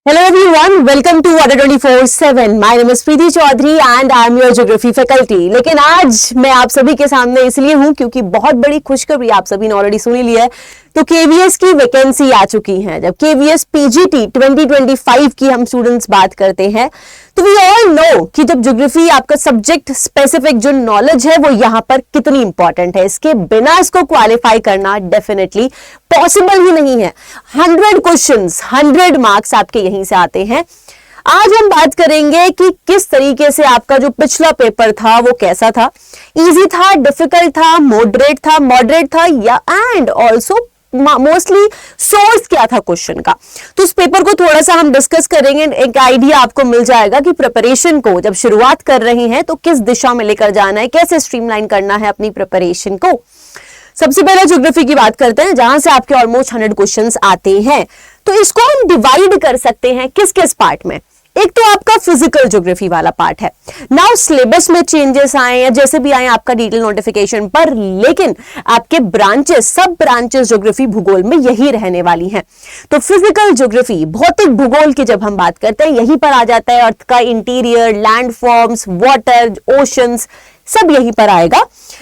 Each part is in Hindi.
Hello everyone, welcome to Water 24/7. My name is Preeti Chaudhary and I am your geography faculty. लेकिन आज मैं आप सभी के सामने इसलिए हूँ क्योंकि बहुत बड़ी खुशखबरी आप सभी ने ऑलरेडी सुनी ली है। तो केवीएस की वैकेंसी आ चुकी है। जब केवीएस पीजीटी 2025 की हम स्टूडेंट्स बात करते हैं तो वी ऑल नो कि जब ज्योग्राफी आपका सब्जेक्ट स्पेसिफिक जो नॉलेज है वो यहाँ पर कितनी इंपॉर्टेंट है। इसके बिना इसको क्वालिफाई करना डेफिनेटली पॉसिबल ही नहीं है। 100 क्वेश्चंस 100 मार्क्स आपके यहीं से आते हैं। आज हम बात करेंगे कि किस तरीके से आपका जो पिछला पेपर था वो कैसा था, इजी था, डिफिकल्ट था, मॉडरेट था या एंड ऑल्सो मोस्टली सोर्स क्या था क्वेश्चन का। तो उस पेपर को थोड़ा सा हम डिस्कस करेंगे। एक आइडिया आपको मिल जाएगा कि प्रिपरेशन को जब शुरुआत कर रहे हैं तो किस दिशा में लेकर जाना है, कैसे स्ट्रीमलाइन करना है अपनी प्रिपरेशन को। सबसे पहले ज्योग्राफी की बात करते हैं जहां से आपके ऑलमोस्ट 100 क्वेश्चंस आते हैं। तो इसको हम डिवाइड कर सकते हैं किस किस पार्ट में। एक तो आपका फिजिकल ज्योग्राफी वाला पार्ट है। नाउ सिलेबस में चेंजेस आए या जैसे भी आए आपका डिटेल नोटिफिकेशन पर, लेकिन आपके ब्रांचेस सब ब्रांचेस ज्योग्राफी भूगोल में यही रहने वाली हैं। तो फिजिकल ज्योग्राफी भौतिक भूगोल की जब हम बात करते हैं यहीं पर आ जाता है। अर्थ का interior, land forms, water, oceans सब यहीं पर आएगा।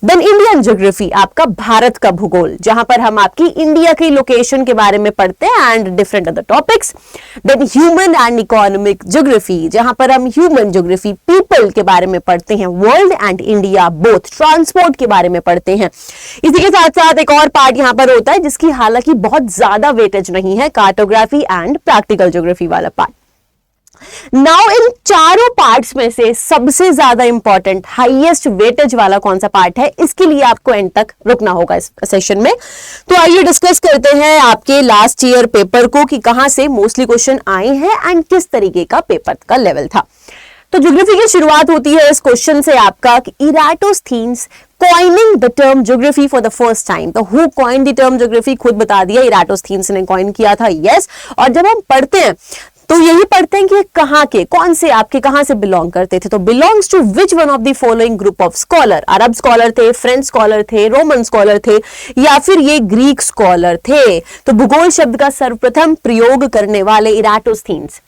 देन इंडियन ज्योग्राफी आपका भारत का भूगोल जहां पर हम आपकी इंडिया की लोकेशन के बारे में पढ़ते हैं and different other topics. Then human and economic geography जहां पर हम ह्यूमन ज्योग्राफी पीपल के बारे में पढ़ते हैं, world and India both, transport के बारे में पढ़ते हैं। इसी के साथ साथ एक और पार्ट यहां पर होता है जिसकी हालांकि बहुत ज्यादा वेटेज नहीं है, कार्टोग्राफी एंड प्रैक्टिकल ज्योग्राफी वाला पार्ट। नाउ इन चारों पार्ट्स में से सबसे ज्यादा इंपॉर्टेंट हाईएस्ट वेटेज वाला कौन सा पार्ट है, इसके लिए आपको एंड तक रुकना होगा इस सेशन में। तो आइए डिस्कस करते हैं आपके लास्ट ईयर पेपर को कि कहां से मोस्टली क्वेश्चन आए हैं एंड किस तरीके का पेपर का लेवल था। तो ज्योग्राफी की शुरुआत होती है इस क्वेश्चन से आपका कि Eratosthenes coining the term geography for the first time. तो who coin the term geography, खुद बता दिया, इराटोस्थीन्स ने कॉइन किया था। यस, और जब हम पढ़ते हैं तो यही पढ़ते हैं कि कहां के, कौन से आपके कहां से बिलोंग करते थे। तो belongs to which one of the following group of scholar. Arab scholar थे, फ्रेंच स्कॉलर थे, रोमन स्कॉलर थे या फिर ये ग्रीक स्कॉलर थे। तो भूगोल शब्द का सर्वप्रथम प्रयोग करने वाले इराटोस्थीन्स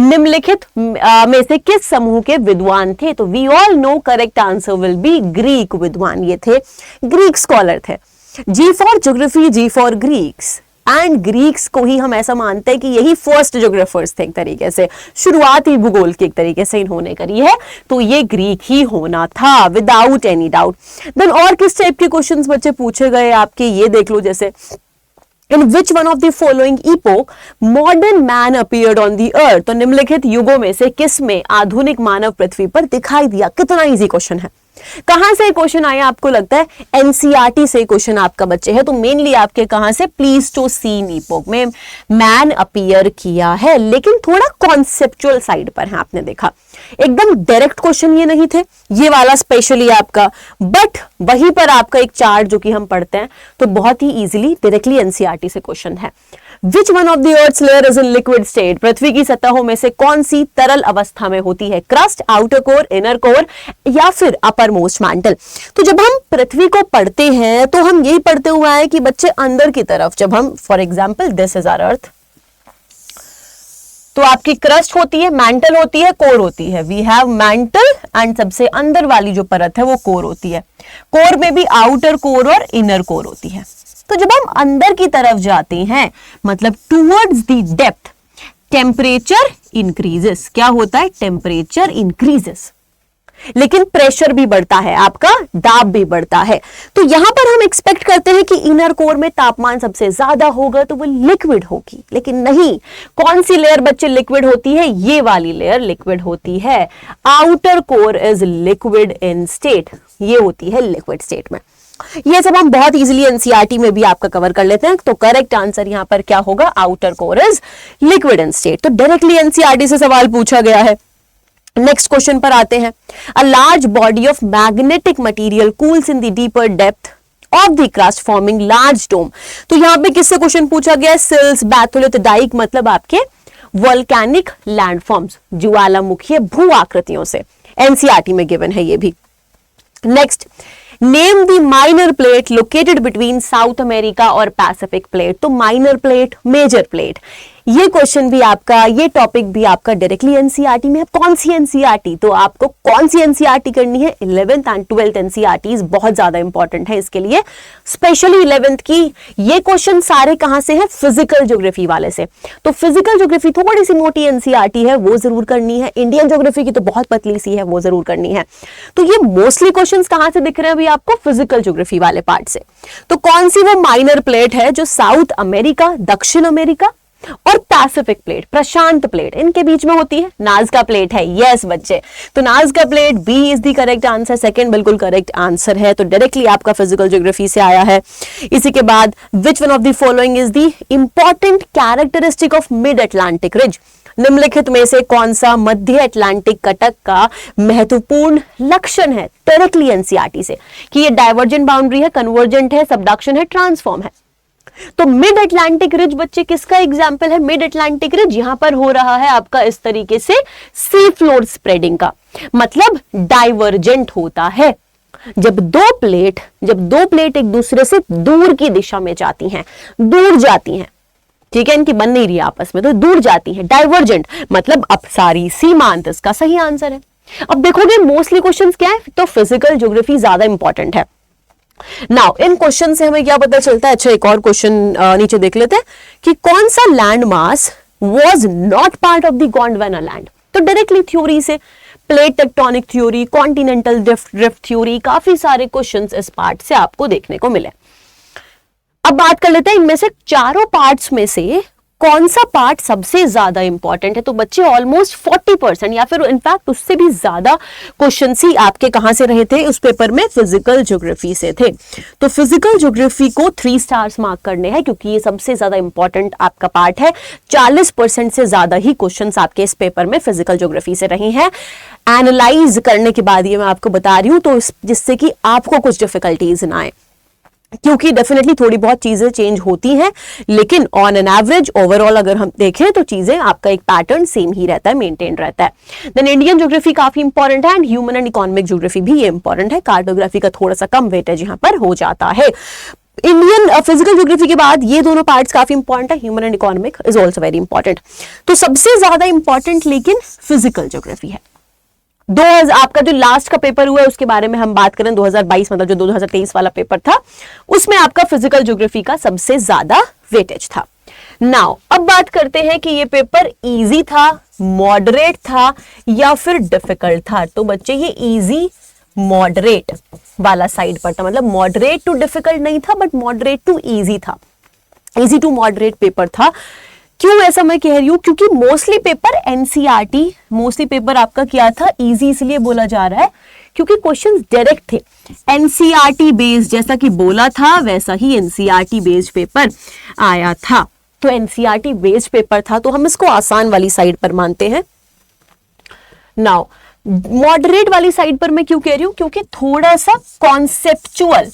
निम्नलिखित में से किस समूह के विद्वान थे। तो we all know correct answer will be Greek विद्वान, ये थे ग्रीक स्कॉलर थे। G for geography, G for Greeks and Greeks को ही हम ऐसा मानते हैं कि यही फर्स्ट ज्योग्राफर्स थे, एक तरीके से शुरुआत ही भूगोल की एक तरीके से इन्होंने करी है। तो ये ग्रीक ही होना था विदाउट एनी डाउट। देन और किस टाइप के क्वेश्चंस बच्चे पूछे गए आपके, ये देख लो। जैसे in which one of the following epoch modern man appeared on the earth. तो निम्नलिखित युगों में से किस में आधुनिक मानव पृथ्वी पर दिखाई दिया। कितना इजी क्वेश्चन है। कहां से क्वेश्चन आया आपको लगता है? एनसीईआरटी से क्वेश्चन आपका बच्चे है। तो मेनली आपके कहां से, प्लीस्टोसीन इपोक में मैन अपीयर किया है, लेकिन थोड़ा कॉन्सेप्चुअल साइड पर है। आपने देखा एकदम डायरेक्ट क्वेश्चन ये नहीं थे, ये वाला स्पेशली आपका, बट वहीं पर आपका एक चार्ट जो कि हम पढ़ते हैं तो बहुत ही इजीली डायरेक्टली एनसीईआरटी से क्वेश्चन है। Which one of the earth's layer is in liquid state. पृथ्वी की सतहों में से कौन सी तरल अवस्था में होती है। Crust, outer core, inner core या फिर अपर मोस्ट मैंटल। तो जब हम पृथ्वी को पढ़ते हैं तो हम यही पढ़ते हुए आए कि बच्चे अंदर की तरफ, जब हम for example this is our earth, तो आपकी क्रस्ट होती है, मैंटल होती है, कोर होती है। वी हैव मैंटल एंड सबसे अंदर वाली जो परत है वो कोर होती है। कोर में भी आउटर कोर और इनर कोर होती है। तो जब हम अंदर की तरफ जाते हैं मतलब towards the depth, temperature increases. क्या होता है? टेम्परेचर इंक्रीजेस, लेकिन प्रेशर भी बढ़ता है, आपका दाब भी बढ़ता है। तो यहां पर हम एक्सपेक्ट करते हैं कि इनर कोर में तापमान सबसे ज्यादा होगा तो वो लिक्विड होगी, लेकिन नहीं। कौन सी लेयर बच्चे लिक्विड होती है? ये वाली लेयर लिक्विड होती है। Outer core is liquid in state, ये होती है लिक्विड स्टेट में। ये सब हम बहुत इजीली एनसीईआरटी में भी आपका कवर कर लेते हैं। तो करेक्ट आंसर यहां पर क्या होगा? Outer core is liquid in state. तो डायरेक्टली एनसीईआरटी से सवाल पूछा गया है। नेक्स्ट क्वेश्चन पर आते हैं। A large body of magnetic material cools in the deeper depth of the crust forming large dome. तो यहां पे किससे क्वेश्चन पूछा गया? सिल्स, बैथोलिथ, डाइक मतलब आपके वोल्केनिक लैंडफॉर्म्स, ज्वालामुखीय भू आकृतियों से। एनसीईआरटी में गिवन है ये भी। Next, name the minor plate located between south America और पैसिफिक प्लेट। तो माइनर प्लेट, मेजर प्लेट, ये क्वेश्चन भी आपका, ये टॉपिक भी आपका डायरेक्टली एनसीईआरटी में है। कौन सी एनसीईआरटी? तो आपको कौन सी एनसीईआरटी करनी है? 11th एंड 12th एनसीईआरटीज बहुत ज्यादा इंपॉर्टेंट है इसके लिए, स्पेशली 11th की। ये क्वेश्चन सारे कहां से है? फिजिकल ज्योग्राफी वाले से। तो फिजिकल ज्योग्राफी थोड़ी सी मोटी एनसीईआरटी है, वो जरूर करनी है। इंडियन ज्योग्राफी की तो बहुत पतली सी है, वो जरूर करनी है। तो ये मोस्टली क्वेश्चन कहां से दिख रहे हैं अभी आपको? फिजिकल ज्योग्राफी वाले पार्ट से। तो कौन सी वो माइनर प्लेट है जो साउथ अमेरिका, दक्षिण अमेरिका और पैसिफिक प्लेट, प्रशांत प्लेट, इनके बीच में होती है? नाज़का प्लेट है। यस बच्चे, तो Nazca plate B is the correct answer. Second बिल्कुल करेक्ट आंसर है। तो डायरेक्टली आपका फिजिकल ज्योग्राफी से आया है। इसी के बाद विच one of the following is the important characteristic of mid Atlantic ridge? निम्नलिखित में से कौन सा मध्य अटलांटिक कटक का महत्वपूर्ण लक्षण है? डायरेक्टली एनसीईआरटी से, कि ये डाइवर्जेंट बाउंड्री है, कन्वर्जेंट है, सबडक्शन है, ट्रांसफॉर्म है। तो मिड अटलांटिक रिज बच्चे किसका एग्जाम्पल है? मिड अटलांटिक रिज यहां पर हो रहा है आपका इस तरीके से सी फ्लोर स्प्रेडिंग का, मतलब डाइवर्जेंट होता है। जब दो प्लेट एक दूसरे से दूर की दिशा में जाती हैं, दूर जाती हैं, ठीक है, इनकी बन नहीं रही आपस में, तो दूर जाती है। डाइवर्जेंट मतलब अपसारी, सीमांत इसका सही आंसर है। अब देखोगे मोस्टली क्वेश्चंस क्या है, तो फिजिकल ज्योग्राफी ज्यादा इंपॉर्टेंट है। नाउ इन क्वेश्चन से हमें क्या पता चलता है? अच्छा, एक और क्वेश्चन नीचे देख लेते हैं कि कौन सा land mass was not part of the Gondwana land? तो डायरेक्टली थ्योरी से, plate tectonic theory, continental drift theory, काफी सारे क्वेश्चंस इस पार्ट से आपको देखने को मिले। अब बात कर लेते हैं इनमें से चारों पार्ट्स में से कौन सा पार्ट सबसे ज्यादा इंपॉर्टेंट है। तो बच्चे ऑलमोस्ट 40% या फिर इनफैक्ट उससे भी ज्यादा क्वेश्चंस ही आपके कहां से रहे थे उस पेपर में? फिजिकल ज्योग्राफी से थे। तो फिजिकल ज्योग्राफी को 3 स्टार्स मार्क करने हैं, क्योंकि ये सबसे ज्यादा इंपॉर्टेंट आपका पार्ट है। 40% से ज्यादा ही क्वेश्चंस आपके इस पेपर में फिजिकल ज्योग्राफी से रहे हैं। एनालाइज करने के बाद ये मैं आपको बता रही हूं, तो जिससे कि आपको कुछ डिफिकल्टीज ना आए, क्योंकि डेफिनेटली थोड़ी बहुत चीजें चेंज होती हैं, लेकिन ऑन एन एवरेज ओवरऑल अगर हम देखें तो चीजें आपका एक पैटर्न सेम ही रहता है, मेंटेन रहता है। देन इंडियन ज्योग्राफी काफी इंपॉर्टेंट है and human and economic geography भी ये इंपॉर्टेंट है। कार्टोग्राफी का थोड़ा सा कम वेटेज यहां पर हो जाता है। इंडियन फिजिकल ज्योग्राफी के बाद ये दोनों पार्ट्स काफी इंपॉर्टेंट है, human and economic is also very important. तो सबसे ज्यादा इंपॉर्टेंट लेकिन फिजिकल ज्योग्राफी है। आपका जो लास्ट का पेपर हुआ है उसके बारे में हम बात करें, 2022 मतलब जो 2023 वाला पेपर था, उसमें आपका फिजिकल ज्योग्राफी का सबसे ज्यादा वेटेज था। नाउ अब बात करते हैं कि ये पेपर इजी था, मॉडरेट था या फिर डिफिकल्ट था। तो बच्चे ये इजी मॉडरेट वाला साइड पर था, मतलब मॉडरेट टू डिफिकल्ट नहीं था, बट मॉडरेट टू इजी था, इजी टू मॉडरेट पेपर था। क्यों ऐसा मैं कह रही हूं? क्योंकि mostly paper NCERT, mostly paper आपका क्या था? इजी इसलिए बोला जा रहा है क्योंकि क्वेश्चंस डायरेक्ट थे, एनसीईआरटी बेस्ड, जैसा कि बोला था वैसा ही एनसीईआरटी बेस्ड पेपर आया था। तो एनसीईआरटी बेस्ड पेपर था, तो हम इसको आसान वाली साइड पर मानते हैं। नाउ मॉडरेट वाली साइड पर मैं क्यों कह रही हूं? क्योंकि थोड़ा सा कॉन्सेप्चुअल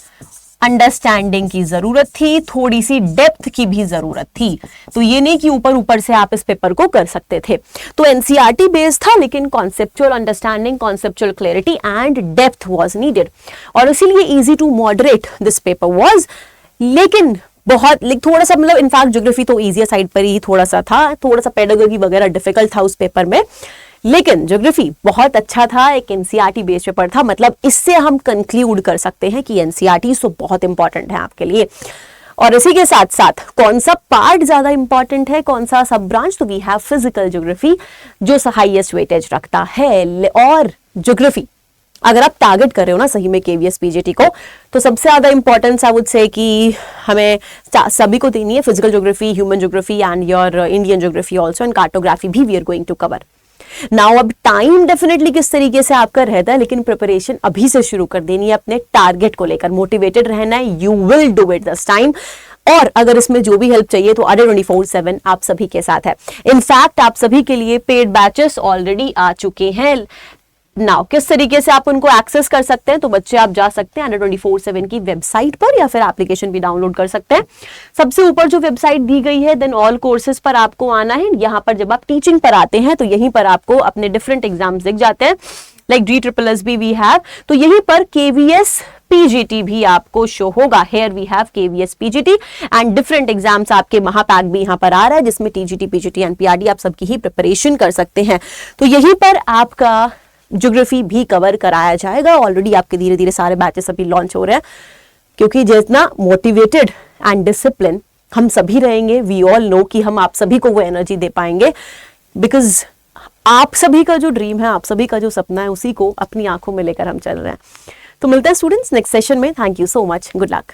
अंडरस्टैंडिंग की जरूरत थी, थोड़ी सी डेप्थ की भी जरूरत थी। तो ये नहीं कि ऊपर ऊपर से आप इस पेपर को कर सकते थे। तो एनसीईआरटी बेस्ड था, लेकिन conceptual understanding, conceptual clarity and depth was needed, और इसीलिए easy to moderate this paper was. लेकिन थोड़ा सा मतलब इनफैक्ट ज्योग्राफी तो इजी साइड पर ही थोड़ा सा था, थोड़ा सा पेडागोगी वगैरह डिफिकल्ट था उस पेपर में, लेकिन ज्योग्राफी बहुत अच्छा था, एक एनसीईआरटी बेस्ड पेपर था। मतलब इससे हम कंक्लूड कर सकते हैं कि एनसीईआरटी तो बहुत इंपॉर्टेंट है आपके लिए। और इसी के साथ साथ कौन सा पार्ट ज्यादा इंपॉर्टेंट है, कौन सा सब ब्रांच? तो वी हैव फिजिकल ज्योग्राफी जो हाईएस्ट वेटेज रखता है। और ज्योग्राफी अगर आप टारगेट कर रहे हो ना सही में केवीएस पीजीटी को, तो सबसे ज्यादा इंपॉर्टेंस आई वुड से कि हमें सभी को देनी है, physical geography, human geography and your Indian geography also, and cartography भी we are going to cover. Now अब टाइम डेफिनेटली किस तरीके से आपका रहता है, लेकिन प्रिपरेशन अभी से शुरू कर देनी है, अपने टारगेट को लेकर मोटिवेटेड रहना है। You will do it this time. और अगर इसमें जो भी हेल्प चाहिए तो अडे 24/7 आप सभी के साथ है। इनफैक्ट आप सभी के लिए पेड बैचेस ऑलरेडी आ चुके हैं। नाउ किस तरीके से आप उनको एक्सेस कर सकते हैं? तो बच्चे आप जा सकते हैं अडे 24/7 की वेबसाइट पर, या फिर एप्लीकेशन भी डाउनलोड कर सकते हैं। सबसे ऊपर जो वेबसाइट दी गई है, देन ऑल कोर्सेज पर आपको आना है। यहाँ पर जब आप टीचिंग पर आते हैं तो यहीं पर आपको अपने डिफरेंट एग्जाम्स दिख जाते हैं, लाइक DSSS भी वी हैव। तो यहीं पर KVS पीजीटी भी आपको शो होगा। Here we have KVS PGT and different exams आपके महापैक भी यहाँ पर आ रहा है, जिसमें टीजीटी पीजीटी एनपीआरटी आप सबकी ही प्रिपरेशन कर सकते हैं। तो यहीं पर आपका ज्योग्राफी भी कवर कराया जाएगा। ऑलरेडी आपके धीरे धीरे सारे बैचेस अभी लॉन्च हो रहे हैं, क्योंकि जितना मोटिवेटेड एंड डिसिप्लिन हम सभी रहेंगे, वी ऑल नो कि हम आप सभी को वो एनर्जी दे पाएंगे, बिकॉज आप सभी का जो ड्रीम है, आप सभी का जो सपना है, उसी को अपनी आंखों में लेकर हम चल रहे हैं। तो मिलते हैं स्टूडेंट्स नेक्स्ट सेशन में। Thank you so much, good luck.